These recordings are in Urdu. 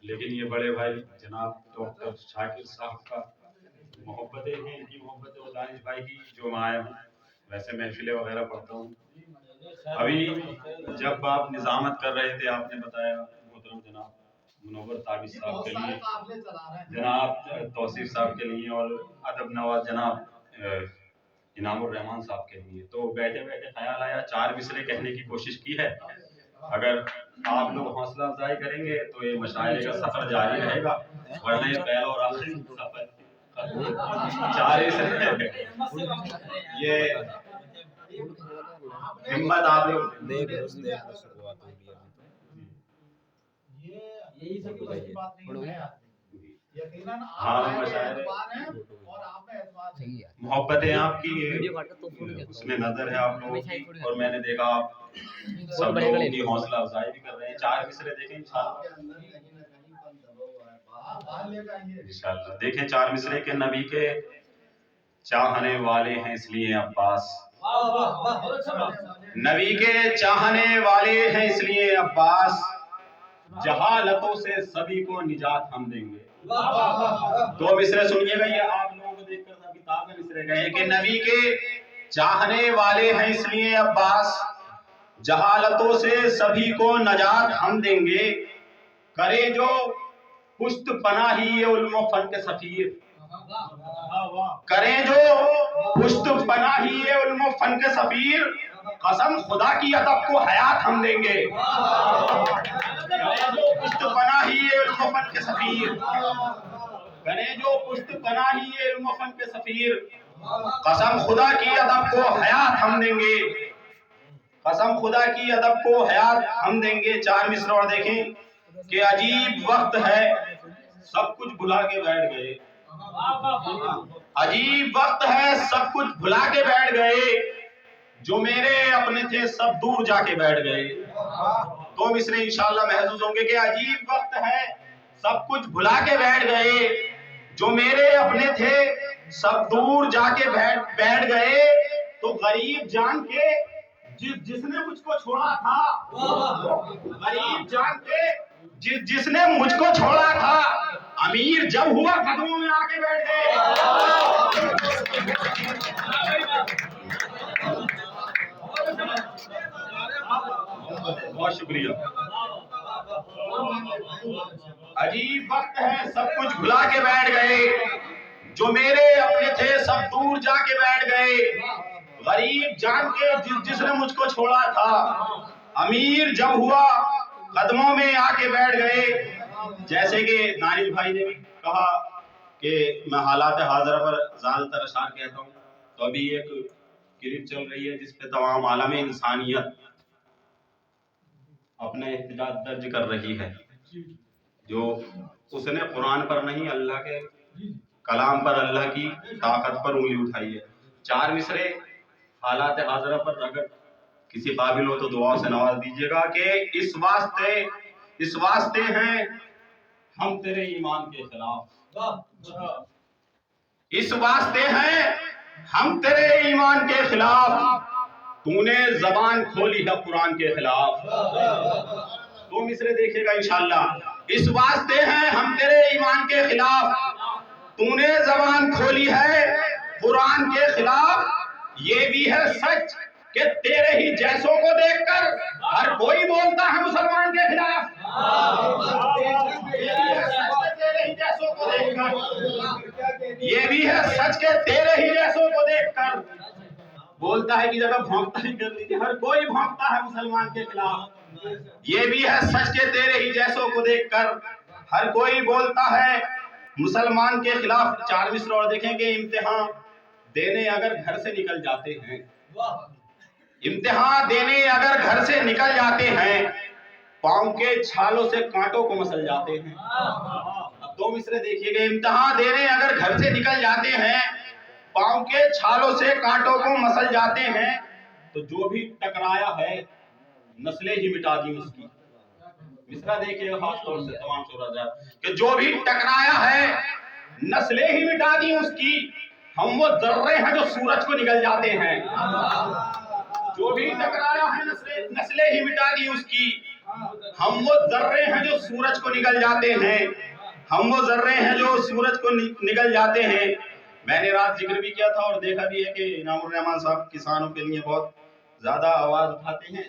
لیکن یہ بڑے بھائی جناب ڈاکٹر شاکر صاحب کا محبتیں ہیں، ان کی محبتیں اور دانش بھائی کی جو میں آیا ہوں، ویسے محفلیں وغیرہ پڑھتا ہوں. ابھی جب آپ نظامت کر رہے تھے آپ نے بتایا محترم جناب منور تابش صاحب کے لیے، جناب توصیف صاحب کے لیے اور ادب نواز جناب انعام الرحمان صاحب کے لیے، تو بیٹھے بیٹھے خیال آیا 4 مصرے کہنے کی کوشش کی ہے. اگر آپ لوگ حوصلہ افزائی کریں گے تو یہ مشاعرے کا سفر جاری رہے گا، ورنہ یہ پہلا اور آخری سفر 4 مصرے یہ ہمت آپ لوگ محبتیں آپ کی اس میں نظر ہے آپ لوگوں کی، اور میں نے دیکھا آپ سب لوگوں کی حوصلہ افزائی بھی کر رہے ہیں. 4 مصرے دیکھیں انشاءاللہ دیکھیں 4 مصرے کے نبی کے چاہنے والے ہیں اس لیے عباس، نبی کے چاہنے والے ہیں اس لیے عباس، جہالتوں سے سبھی کو نجات ہم دیں گے. 2 مصرے سنیے گا، یہ آپ لوگوں کو دیکھ کر کتاب میں مصرے گئے کہ نبی کے چاہنے والے ہیں اس لیے عباس، جہالتوں سے سبھی کو نجات ہم دیں گے، کرے جو پشت پناہی علم و فن کے سفیر، کریں جو پشت پناہی علم و فن کے سفیر، قسم خدا کی ادب کو حیات ہم دیں گے. کریں جو پشت پناہی علم و فن کے سفیر، کریں جو پشت پناہی علم و فن کے سفیر، قسم خدا کی ادب کو حیات ہم دیں گے، قسم خدا کی ادب کو حیات ہم دیں گے. 4 مصرے اور دیکھیں کہ عجیب وقت ہے سب کچھ بھلا کے بیٹھ گئے، عجیب وقت ہے سب کچھ بھلا کے بیٹھ گئے، جو میرے اپنے تھے سب دور جا کے بیٹھ گئے. 2 مصرے انشاءاللہ محظوظ ہوں گے کہ عجیب وقت ہے سب کچھ بھلا کے بیٹھ گئے، جو میرے اپنے تھے سب دور جا کے بیٹھ گئے، تو غریب جان کے جس نے مجھ کو چھوڑا تھا، غریب جان کے جس نے مجھ کو چھوڑا تھا، امیر جب ہوا قدموں میں آ کے بیٹھ گئے. بہت شکریہ. عجیب وقت ہے سب کچھ بھلا کے بیٹھ گئے، جو میرے اپنے تھے سب دور جا کے بیٹھ گئے، غریب جان کے جس نے مجھ کو چھوڑا تھا، امیر جب ہوا قدموں میں آ کے بیٹھ گئے. جیسے کہ دانش بھائی نے بھی کہا کہ میں حالات حاضرہ پر زیادہ تر اشعار کہتا ہوں، تو ابھی ایک کلپ چل رہی ہے جس پہ تمام عالم انسانیت اپنے احتجاج درج کر رہی ہے، جو اس نے قرآن پر نہیں اللہ کے کلام پر، اللہ کی طاقت پر انگلی اٹھائی ہے. 4 مصرے حالات حاضرہ پر اگر کسی قابل ہو تو دعا سے نواز دیجیے گا کہ اس واسطے ہیں ہم تیرے ایمان کے خلاف، اس واسطے ہیں ہم تیرے ایمان کے خلاف، تو نے زبان کھولی ہے قرآن کے خلاف. 2 مصرے دیکھیے گا انشاءاللہ. اس واسطے ہیں ہم تیرے ایمان کے خلاف، تو نے زبان کھولی ہے قرآن کے خلاف. یہ بھی ہے سچ کہ تیرے ہی جیسوں کو دیکھ کر ہر کوئی بولتا ہے مسلمان کے خلاف. یہ بھی ہے سچ کہ تیرے ہی جیسوں کو دیکھ کر بولتا ہے کہ جگہ بھونکتا ہی کر لیجیے، ہر کوئی بھونکتا ہے مسلمان کے خلاف. یہ بھی ہے سچ کہ تیرے ہی جیسوں کو دیکھ کر ہر کوئی بولتا ہے مسلمان کے خلاف. 4 مصرے اور دیکھیں گے. امتحان دینے اگر گھر سے نکل جاتے ہیں، امتحان دینے اگر گھر سے نکل جاتے ہیں، پاؤں کے چھالوں سے کانٹوں کو مسل جاتے ہیں. اب 2 مصرے دیکھیے گا. امتحان دینے اگر گھر سے نکل جاتے ہیں، پاؤں کے چھالوں سے کانٹوں کو مسل جاتے ہیں، تو جو بھی ٹکرایا ہے نسلیں ہی مٹا دی اس کی. مصرع دیکھیے گا خاص طور سے تمام شہداء کہ جو بھی ٹکرایا ہے نسلیں ہی مٹا دی اس کی. ہم وہ ذرے ہیں جو سورج کو نکل جاتے ہیں. جو بھی ٹکرایا ہے نسلیں ہی مٹا دی اس کی. ہم وہ ذرے ہیں جو سورج کو نگل جاتے ہیں، ہم وہ ذرے ہیں جو سورج کو نگل جاتے ہیں۔ میں نے رات ذکر بھی کیا تھا اور دیکھا بھی ہے کہ انعام الرحمان صاحب کسانوں کے لیے بہت زیادہ آواز اٹھاتے ہیں،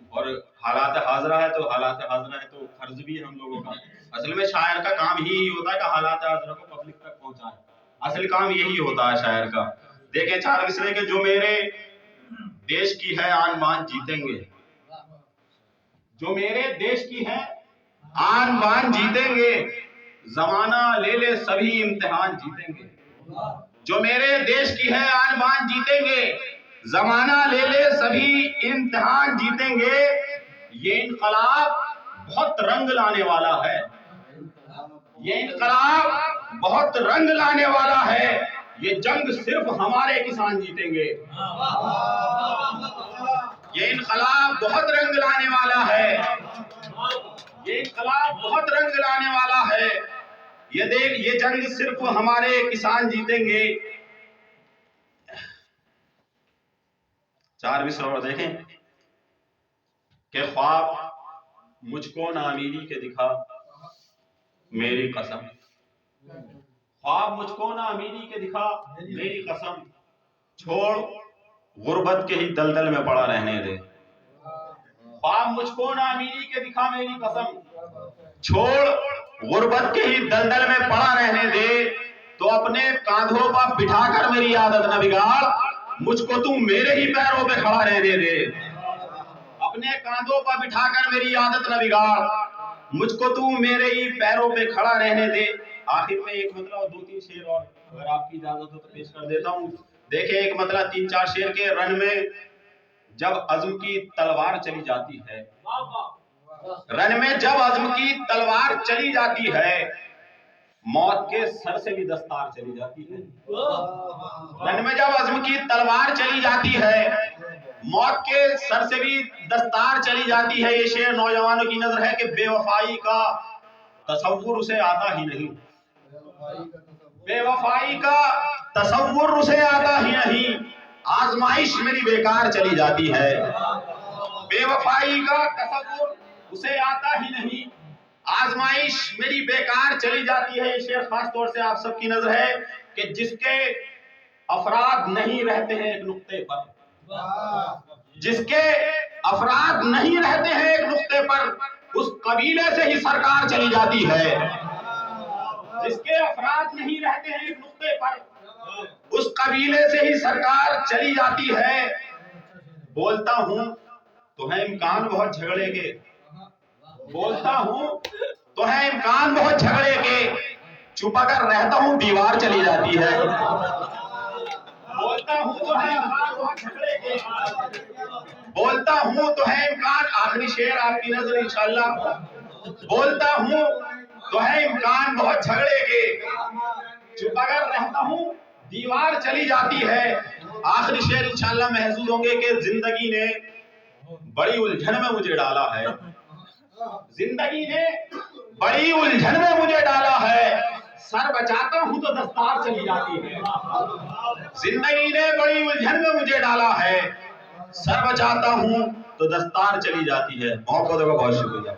اور حالات حاضرہ ہے تو فرض بھی ہے ہم لوگوں کا۔ اصل میں شاعر کا کام ہی ہوتا ہے کہ حالات حاضرہ کو پبلک تک پہنچائے، اصل کام یہی ہوتا ہے شاعر کا۔ دیکھیں 4 مصرے کے جو میرے دیش کی ہے آن بان جیتیں گے، جو میرے دیش کی ہے آن بان جیتیں گے، زمانہ لے لے سبھی امتحان جیتیں گے۔ جو میرے دیش کی ہے آن بان جیتیں گے، زمانہ لے لے سبھی امتحان جیتیں گے۔ یہ انقلاب بہت رنگ لانے والا ہے، یہ انقلاب بہت رنگ لانے والا ہے، یہ جنگ صرف ہمارے کسان جیتیں گے۔ یہ انقلاب بہت رنگ لانے والا ہے، یہ انقلاب بہت رنگ لانے والا ہے، یہ دیکھ یہ جنگ صرف ہمارے کسان جیتیں گے۔ 4 مصرع اور دیکھیں کہ خواب مجھ کو نامیری کے دکھا میری قسم، خواب مجھ کو نامیری کے دکھا میری قسم، چھوڑ غربت کے ہی دلدل میں پڑا رہنے دے۔ خواب مجھ کو نامیری کے دکھا میری قسم، چھوڑ غربت کے ہی دلدل میں پڑا رہنے دے، تو اپنے کاندھوں پر بٹھا کر میری عادت نہ بگاڑ، مجھ کو تو میرے ہی پیروں پہ کھڑا رہنے دے۔ اپنے کاندھوں پر بٹھا کر میری عادت نہ بگاڑ، مجھ کو تو میرے ہی پیروں پہ کھڑا رہنے دے۔ آخر میں ایک مطلب اور 2-3 شعر اور اگر آپ کی اجازت ہو تو پیش کر دیتا ہوں۔ دیکھیں ایک مطلب 3-4 شعر کے رن میں، جب عزم کی تلوار چلی جاتی ہے، رن میں جب عزم کی تلوار چلی جاتی ہے، موت کے سر سے بھی دستار چلی جاتی ہے۔ رن میں جب عزم کی تلوار چلی جاتی ہے، موت کے سر سے بھی دستار چلی جاتی ہے۔ یہ شعر نوجوانوں کی نظر ہے کہ بے وفائی کا تصور اسے آتا ہی نہیں، بے وفائی کا تصور اسے آتا ہی نہیں، آزمائش میری بیکار چلی جاتی ہے۔ بے وفائی کا تصور اسے آتا ہی نہیں، آزمائش میری بیکار چلی جاتی ہے۔ یہ شعر خاص طور سے آپ سب کی نظر ہے کہ جس کے افراد نہیں رہتے ہیں ایک نقطے پر، جس کے افراد نہیں رہتے ہیں ایک نقطے پر، اس قبیلے سے ہی سرکار چلی جاتی ہے۔ جس کے افراد نہیں رہتے ہیں ایک نقطے پر، اس قبیلے سے ہی سرکار چلی جاتی ہے۔ بولتا ہوں تو ہے امکان بہت جھگڑے کے، بولتا ہوں تو ہے امکان بہت جھگڑے کے، چپ اگر رہتا ہوں دیوار چلی جاتی ہے۔ بولتا ہوں تو ہے امکان بہت جھگڑے کے، بولتا ہوں تو ہے امکان، آخری شعر آپ کی نظر انشاءاللہ، بولتا ہوں تو ہے امکان بہت جھگڑے کے، چپ اگر رہتا ہوں دیوار چلی جاتی ہے۔ آخری شعر انشاءاللہ محسوس ہوں گے کہ زندگی نے بڑی الجھن میں مجھے ڈالا ہے، زندگی نے بڑی الجھن میں مجھے ڈالا ہے، سر بچاتا ہوں تو دستار چلی جاتی ہے۔ زندگی نے بڑی الجھن میں مجھے ڈالا ہے، سر بچاتا ہوں تو دستار چلی جاتی ہے۔ بہت بہت شکریہ۔